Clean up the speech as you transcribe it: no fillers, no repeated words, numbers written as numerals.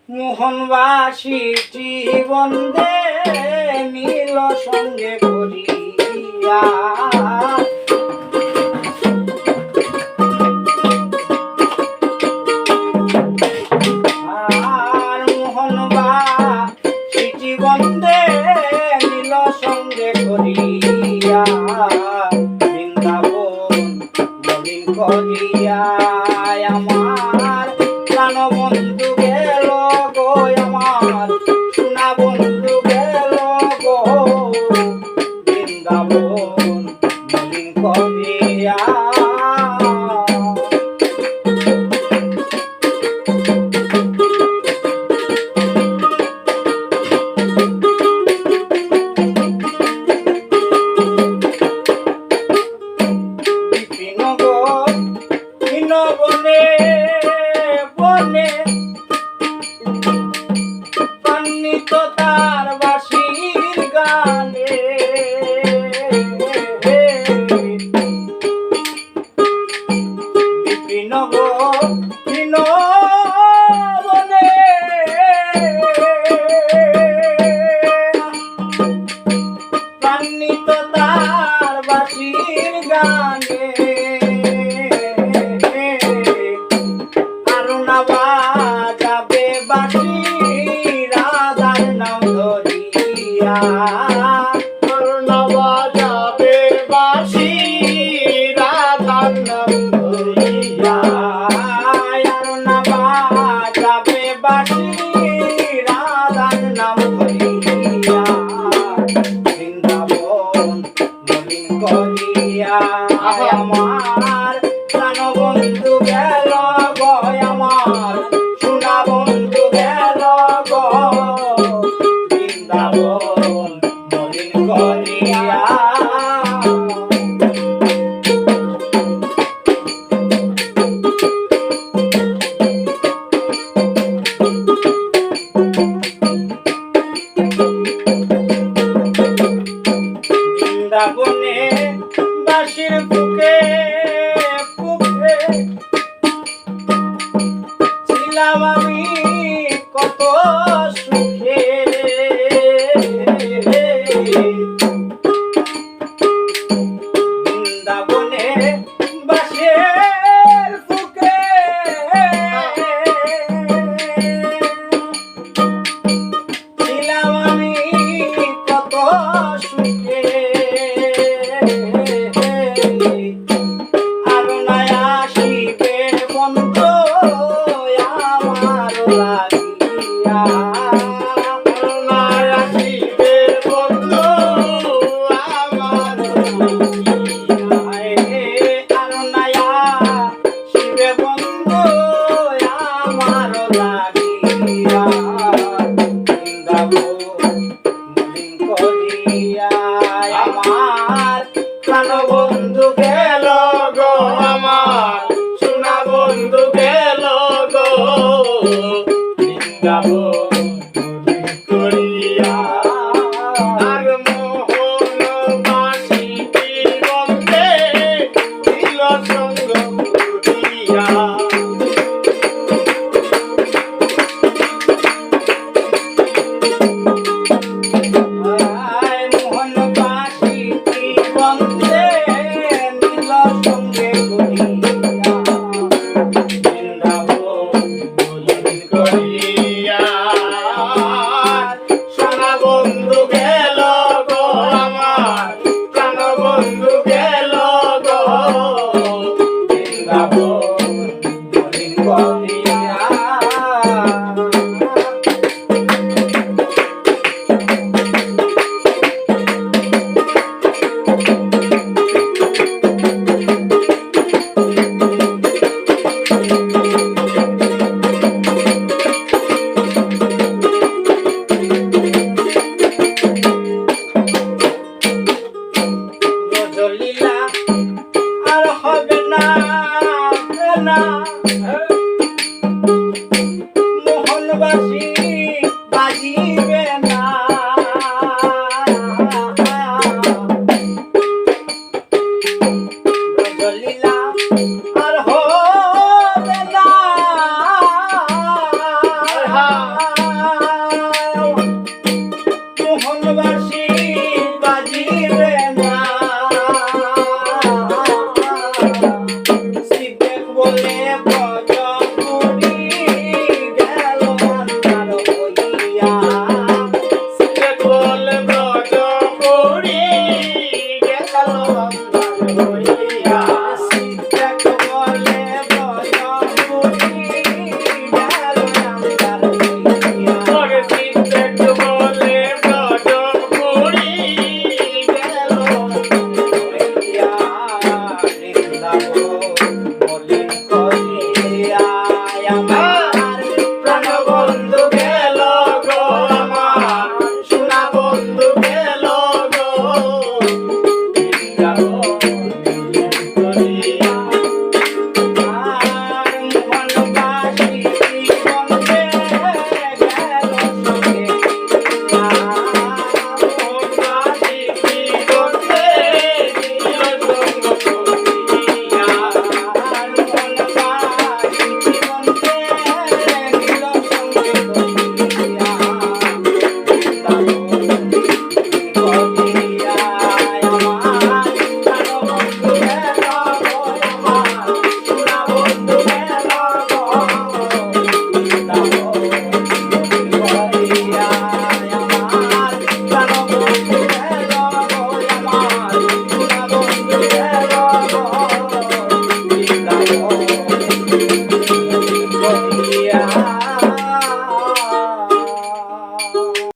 মোহনবাসী বন্দে নীল সঙ্গে করিয়া আর মোহনবাসী বন্দে নীল সঙ্গে করিয়া বৃন্দাবন মলিন করিয়া আমার প্রাণ বন্ধু গেল গো, আমার সোনা বন্ধু গেল গো, বৃন্দাবন মলিন করিয়া। বনে বনে পান্নিত তার বাঁশির গানে বিপিন বনে পান্নিত তার বাঁশির গানে বাজাবে বাঁশি রাধার নাম ধরিয়া, বাজাবে বাঁশি রাধার নাম ধরিয়া, বাজাবে বাঁশি রাধার নাম ধরিয়া, বৃন্দাবন মলিন করিয়া আমার প্রাণ বন্ধু গেল গো, আমার সোনা বন্ধু গেল গো, বৃন্দাবন মলিন করিয়া। বৃন্দাবনে বাঁশির বুকে বুকে ছিলাম আমি কত সুখে, বৃন্দাবনে বাঁশির বুকে ছিলাম আমি কত সুখে, আর নাই আসিবে বন্ধু আমার লাগিয়া, নাই আসিবে বন্ধু আমার লাগিয়া, আর নাই আসিবে বন্ধু আমার লাগিয়া, বৃন্দাবন মলিন করিয়া আমার প্রাণ বন্ধু গেল গো, আমার সোনা বন্ধু গেল গো, বৃন্দাবন মলিন করিয়া। আর মোহনবাসী বন্দে নীল সঙ্গ করিয়া, মোহনবাসী বন্দে নীল সঙ্গে করিয়া, বৃন্দাবন মলিন করিয়া সোনা বন্ধু গেল গো, আমার প্রাণ বন্ধু গেল গো, বৃন্দাবন মলিন করিয়া। লীলা আর হবে না মোহনবাসী বাজিবে না, লীলা আর হবে না না